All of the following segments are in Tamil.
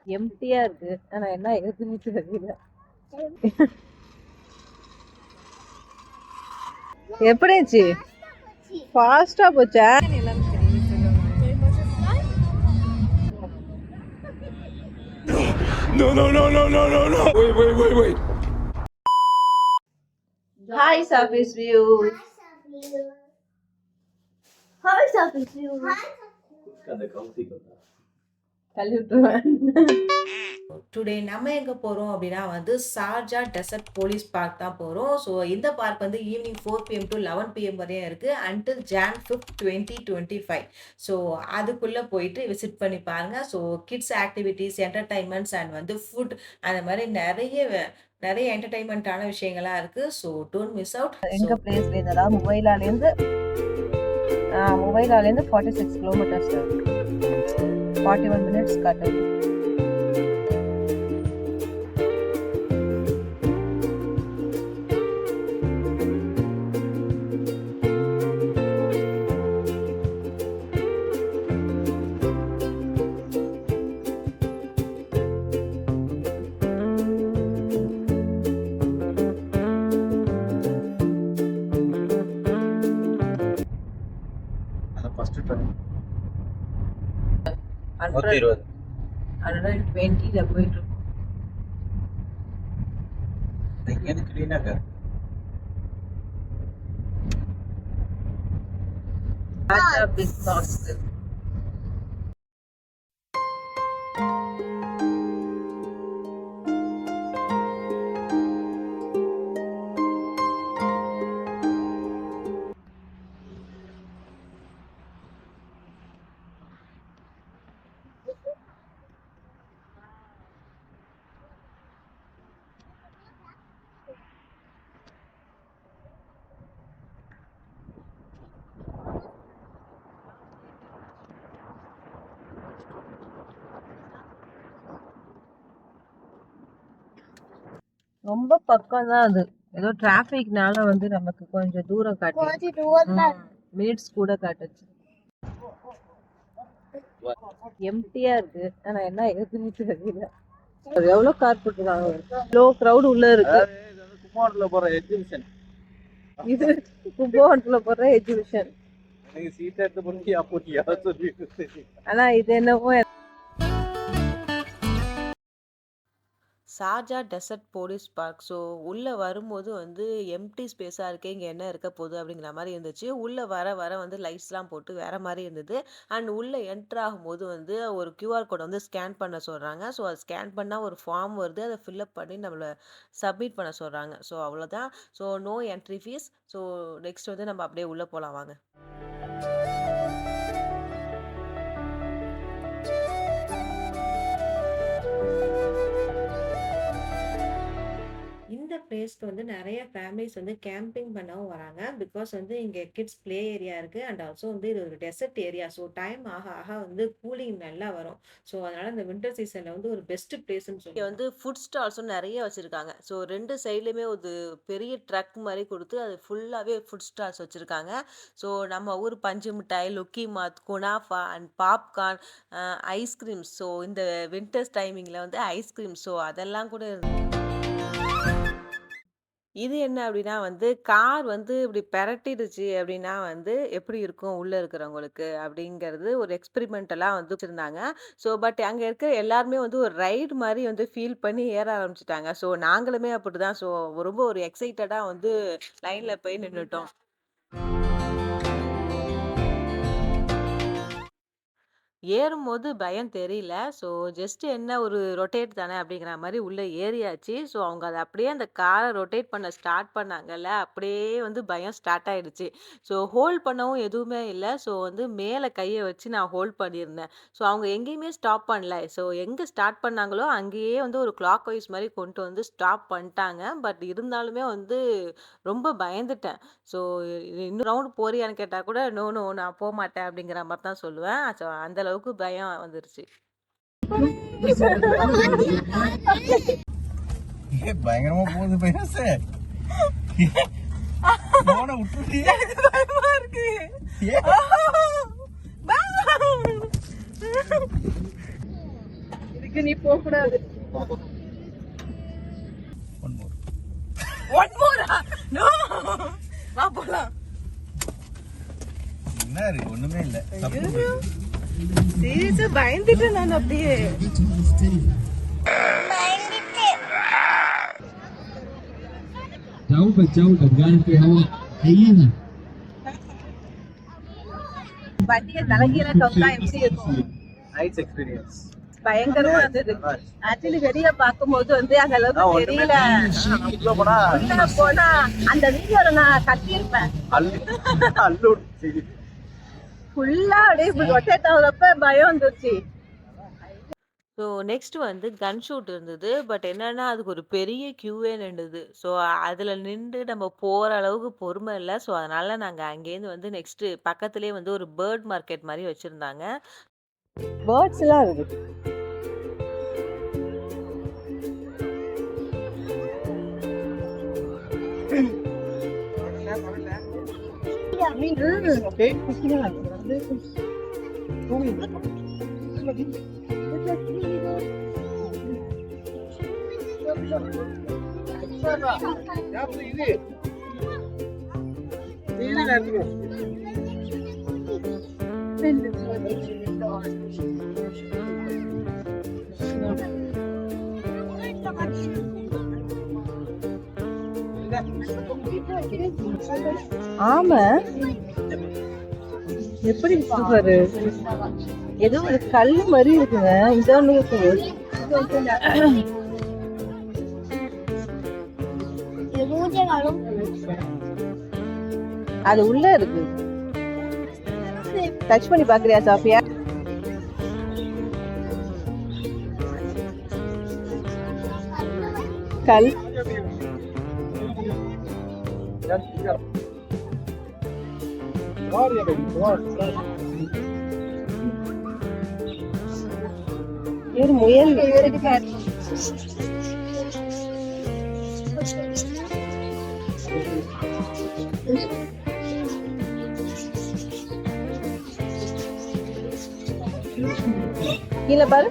எம்டியா இருக்கு. ஆனா என்ன எதுன்னு தெரியல. எப்படிச்சு? ஃபாஸ்டா போச்சா? No, no, no, no, no, no, no. Wait. Hi, surface view. Hi, surface view. Today நம்ம எங்கே போகிறோம் அப்படின்னா வந்து சார்ஜா டெசர்ட் போலீஸ் பார்க் தான் போகிறோம். ஸோ இந்த பார்க் வந்து ஈவினிங் 4 PM to 11 PM வரையும் இருக்குது அன்டில் Jan 5, 2025. ஸோ அதுக்குள்ளே போயிட்டு விசிட் பண்ணி பாருங்கள். So kids activities, entertainments and வந்து ஃபுட் அந்த மாதிரி நிறைய என்டர்டைன்மெண்ட்டான விஷயங்கள்லாம் இருக்குது. So don't miss out. எங்கள் பிளேஸ்ல இருந்ததா மொபைலாலேருந்து 46 கிலோமீட்டர்ஸ் 41 மினிட்ஸ் காட்டுது. ஃபர்ஸ்ட் ட்ரெயின் 120 போயிட்டு இருக்கும். இங்கேருந்து கிளீனாக பிக் பாஸ் ரொம்ப பக்கம் தான் அது. ஏதோ டிராஃபிக்னால வந்து நமக்கு கொஞ்சம் தூரம் காட்டுச்சு, மினிட்ஸ் கூட காட்டுச்சு. எம்டியா இருக்கு. ஆனா என்ன எதுன்னு தெரியல. எவ்வளவு கார் போட்டுருக்காங்க. லோ கிரவுட் உள்ள இருக்கு. குமாரில் போகிற எக்ஸிபிஷன். இது கும்பகோணத்துல போற எக்ஸிபிஷன். எனக்கு சீட்டை எடுத்து போட்டியா போட்டியா சொல்லிட்டு. ஆனா இது என்னவோ சார்ஜா டெசர்ட் போலீஸ் பார்க். ஸோ உள்ளே வரும்போது வந்து எம்டி ஸ்பேஸாக இருக்கே, இங்கே என்ன இருக்க போகுது அப்படிங்கிற மாதிரி இருந்துச்சு. உள்ளே வர வர வந்து லைட்ஸ்லாம் போட்டு வேறு மாதிரி இருந்தது. அண்ட் உள்ளே என்ட்ரு ஆகும்போது வந்து ஒரு கியூஆர் கோடை வந்து ஸ்கேன் பண்ண சொல்கிறாங்க. ஸோ அது ஸ்கேன் பண்ணால் ஒரு ஃபார்ம் வருது, அதை ஃபில்அப் பண்ணி நம்மளை சப்மிட் பண்ண சொல்கிறாங்க. ஸோ அவ்வளோதான். So no entry fees. So next வந்து நம்ம அப்படியே உள்ளே போகலாம் வாங்க. இந்த பிளேஸ்க்கு வந்து நிறைய ஃபேமிலிஸ் வந்து கேம்பிங் பண்ணவும் வராங்க. பிகாஸ் வந்து இங்கே கிட்ஸ் ப்ளே ஏரியா இருக்குது அண்ட் ஆல்சோ வந்து இது ஒரு டெசர்ட் ஏரியா. ஸோ டைம் ஆக ஆக வந்து கூலிங் நல்லா வரும். ஸோ அதனால் இந்த வின்டர் சீசனில் வந்து ஒரு பெஸ்ட் பிளேஸ்ன்னு சொல்லி இங்கே வந்து ஃபுட் ஸ்டால்ஸும் நிறைய வச்சுருக்காங்க. ஸோ 2 சைட்லேயுமே ஒரு பெரிய ட்ரக் மாதிரி கொடுத்து அது ஃபுல்லாகவே ஃபுட் ஸ்டால்ஸ் வச்சுருக்காங்க. ஸோ நம்ம ஊர் பஞ்சு மிட்டாய், Lockie math, kunafa and popcorn, ice creams. So இந்த வின்டர்ஸ் டைமிங்கில் வந்து ஐஸ்கிரீம், ஸோ அதெல்லாம் கூட இது என்ன அப்படின்னா வந்து கார் வந்து இப்படி பெரட்டிடுச்சு அப்படின்னா வந்து எப்படி இருக்கும் உள்ளே இருக்கிறவங்களுக்கு அப்படிங்கிறது ஒரு எக்ஸ்பெரிமெண்டலாக வந்து வச்சுருந்தாங்க. ஸோ பட் அங்கே இருக்கிற எல்லாருமே வந்து ஒரு ரைடு மாதிரி வந்து ஃபீல் பண்ணி ஏற ஆரம்பிச்சிட்டாங்க. ஸோ நாங்களுமே அப்படி தான். ஸோ ரொம்ப ஒரு எக்ஸைட்டடாக வந்து லைனில் போய் நின்றுட்டோம். ஏறும்போது பயம் தெரியல. ஸோ ஜஸ்ட் என்ன ஒரு ரொட்டேட் தானே அப்படிங்கிற மாதிரி உள்ளே ஏறியாச்சு. ஸோ அவங்க அதை அப்படியே அந்த காரை ரொட்டேட் பண்ண ஸ்டார்ட் பண்ணாங்கல்ல, அப்படியே வந்து பயம் ஸ்டார்ட் ஆயிடுச்சு. ஸோ ஹோல்ட் பண்ணவும் எதுவுமே இல்லை. ஸோ வந்து மேலே கையை வச்சு நான் ஹோல்ட் பண்ணியிருந்தேன். ஸோ அவங்க எங்கேயுமே ஸ்டாப் பண்ணல. ஸோ எங்கே ஸ்டார்ட் பண்ணாங்களோ அங்கேயே வந்து ஒரு கிளாக் வைஸ் மாதிரி கொண்டு வந்து ஸ்டாப் பண்ணிட்டாங்க. பட் இருந்தாலுமே வந்து ரொம்ப பயந்துட்டேன். ஸோ இன்னும் ரவுண்ட் போறியான்னு கேட்டால் கூட நோ நோ நான் போக மாட்டேன் அப்படிங்கிற மாதிரி தான் சொல்லுவேன். ஸோ அந்த அளவுக்கு பயம் வந்துருச்சு. பயங்கரமா போகுது பையனே. போன விட்டுட்டியே. பயமா இருக்கு. இருக்கு, நீ போக கூடாது. One more. No. வா போலாம். என்ன இருக்கு? ஒண்ணுமே இல்ல. சீரியஸா பயந்துட்டேன் நான் அப்படியே. Cháu và cháu đập gan cái hông thấy nè. வண்டியை தலைகீழ கவுத்தா எப்படி இருக்கும்? Nice experience. பயங்கரமா இருந்தது. ஆக்சுவலி வெளிய பாக்கும்போது வந்து அந்த அளவுக்கு தெரியல. உள்ள போனா அந்த வீடியோல நான் கத்திருப்பேன். ஃபுல்லா அப்படியே ரொட்டேட் ஆகுறப்ப பயம் வந்துருச்சு. ஸோ நெக்ஸ்ட் வந்து கன் ஷூட் இருந்தது. பட் என்னன்னா அதுக்கு ஒரு பெரிய கியூவே நின்றுது. ஸோ அதில் நின்று நம்ம போகிற அளவுக்கு பொறுமை இல்லை. ஸோ அதனால நாங்கள் அங்கேருந்து வந்து நெக்ஸ்ட் பக்கத்துலேயே வந்து ஒரு பேர்ட் மார்க்கெட் மாதிரி வச்சுருந்தாங்க. பேர்ட்ஸ் எல்லாம் இருக்கு. ஆமா, எப்படி இருக்கு பாரு. ஏதோ ஒரு கல்லு மாதிரி இருக்குங்க. இதொன்னு இருக்கு. அது உள்ள இருக்கு. டச் பண்ணி பாக்குறியா சாஃபியா? கல் ஒரு முயல். கீழே பாரு.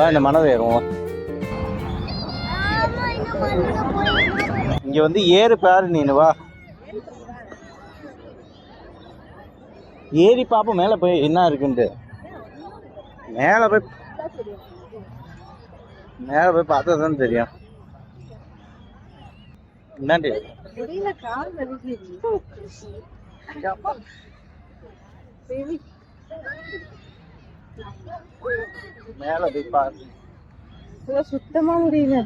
இந்த மனது ஏறும். இங்க வந்து ஏறு பாரு. நீனு வா ஏறி பாப்போம். மேல போய் என்ன இருக்குன்ட்டு மேல போய் பார்த்தா தான் தெரியும். என்னண்டு மேல போய் பாரு. சுத்தமா முடியல.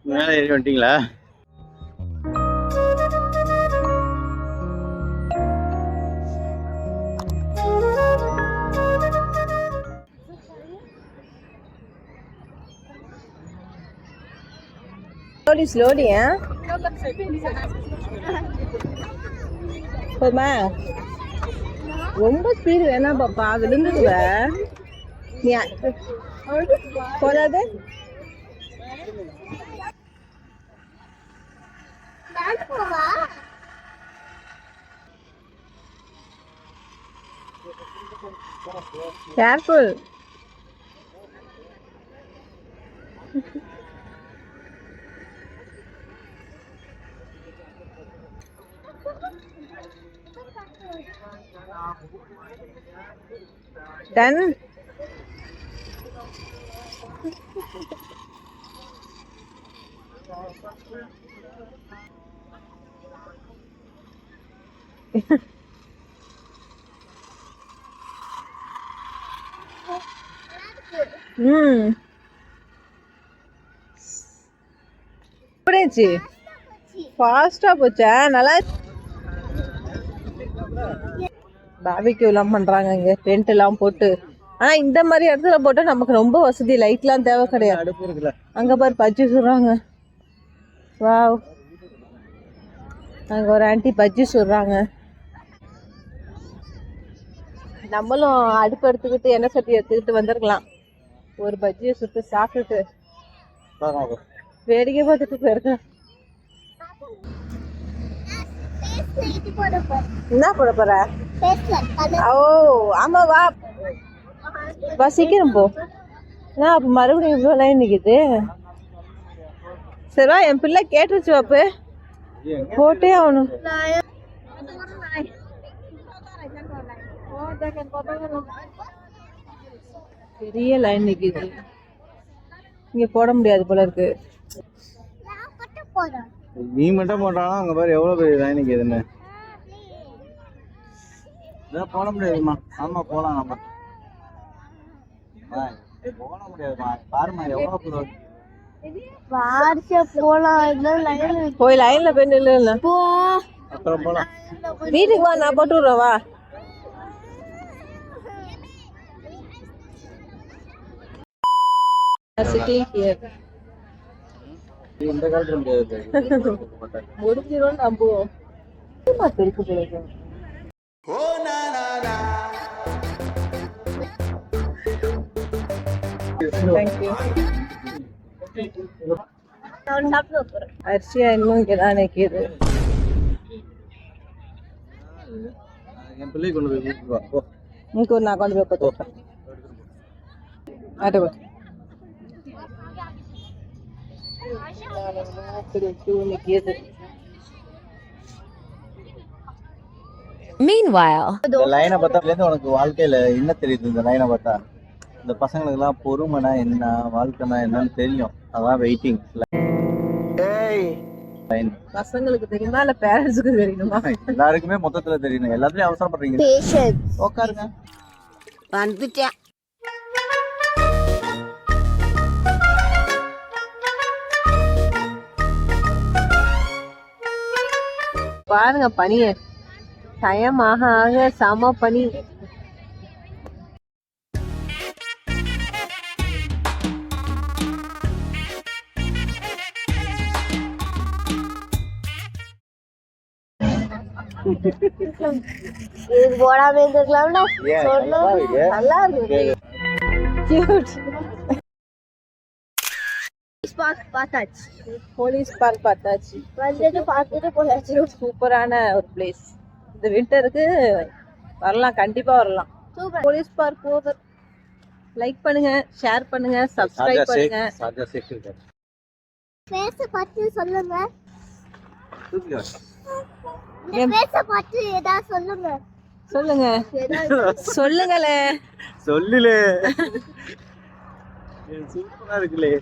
மேல ஏறி வந்துட்டீங்களா? ஸ்லோலி போதுமா? ரொம்ப ஸ்பீடு வேணாம் பாப்பா, விழுந்துடுவ. நீ போதாது. கேர்ஃபுல். டன். எப்படிச்சு ஃபாஸ்டா போச்சா? நல்லா பார்பிக்யூ எல்லாம் பண்றாங்க இங்க, டென்ட் எல்லாம் போட்டு. ஆனா இந்த மாதிரி இடத்துல போட்டா நமக்கு ரொம்ப வசதி, லைட் எல்லாம் தேவை கிடையாது. அடுப்பு இருக்குல்ல, அங்க பாரு பஜ்ஜி சுடுறாங்க. வாவ், அங்க ஒரு ஆண்டி பஜ்ஜி சுடுறாங்க. நம்மளும் அடுப்பு எடுத்துக்கிட்டு எண்ணெய் சட்டி எடுத்துக்கிட்டு வந்திருக்கலாம். ஒரு பஜ்ஜியை சுட்டு சாப்பிட்டுட்டு வேடிக்கை பார்த்துட்டு போயிருக்கேன். என்ன போட போற? ஓ ஆமா, வா வா சீக்கிரம் போ. என்ன அப்ப மறுபடியும் இவ்வளோ லைன் நிக்குது? சரிவா, என் பிள்ளை கேட்டுருச்சு வாப்பு, போட்டே ஆகணும். பெரிய லைன் நிக்குது, இங்க போட முடியாது போல இருக்கு. நீ மட்டும் போட்டாலும் அங்க பாரு எவ்வளவு பெரிய லைன் நிக்குதுன்னு. இதான் போட முடியாதுமா. ஆமா போலாம், நம்ம போட முடியாதுமா. பாருமா எவ்வளவு போய் லைன்ல போய் நில்லு. அப்புறம் போலாம். வீட்டுக்கு வா, நான் போட்டு விடுறேன். வா, இந்த காலத்துல முடியாது, முடிஞ்சிரும் நம்புவோம். அரிசியா இன்னும் இங்கதான் நிக்குது. என் பிள்ளை கொண்டு போய் வீட்டுக்கு வா. போ. இங்க நான் கொண்டு போய் கொடுத்துட்டேன். ஆட்டோ Meanwhile, இந்த லைனை பார்த்தா உனக்கு வாழ்க்கையில என்ன தெரியுது? இந்த லைனை பார்த்தா இந்த பசங்களுக்கு எல்லாம் பொறுமைனா என்ன, வாழ்க்கைனா என்னன்னு தெரியும். அதான் வெயிட்டிங் லைன். பசங்களுக்கு தெரியுமா இல்ல பேரண்ட்ஸுக்கு தெரியுமா? எல்லாருக்குமே மொத்தத்துல தெரியணும். எல்லாத்துலயும் அவசரப்படுறீங்க. உட்காருங்க. வந்துட்டேன். பாருங்க பனிய, டைம் ஆக ஆக செம பனி. இது போடாம இருந்திருக்கலாம்ல. நல்லா இருக்கு. போலீஸ் பார்க் பார்த்தாச்சு, வந்துட்டு பார்த்துட்டு போயாச்சு. சூப்பரான ஒரு பிளேஸ். இந்த விண்டருக்கு வரலாம், கண்டிப்பா வரலாம். போலீஸ் பார்க் போவர். லைக் பண்ணுங்க, ஷேர் பண்ணுங்க, சப்ஸ்கிரைப் பண்ணுங்க. பேச பார்த்து சொல்லுங்க. என் பார்த்து ஏதாவது சொல்லுங்க. சொல்லுங்க சொல்லுங்களே சொல்லுலே. சூப்பரா இருக்குல்லே.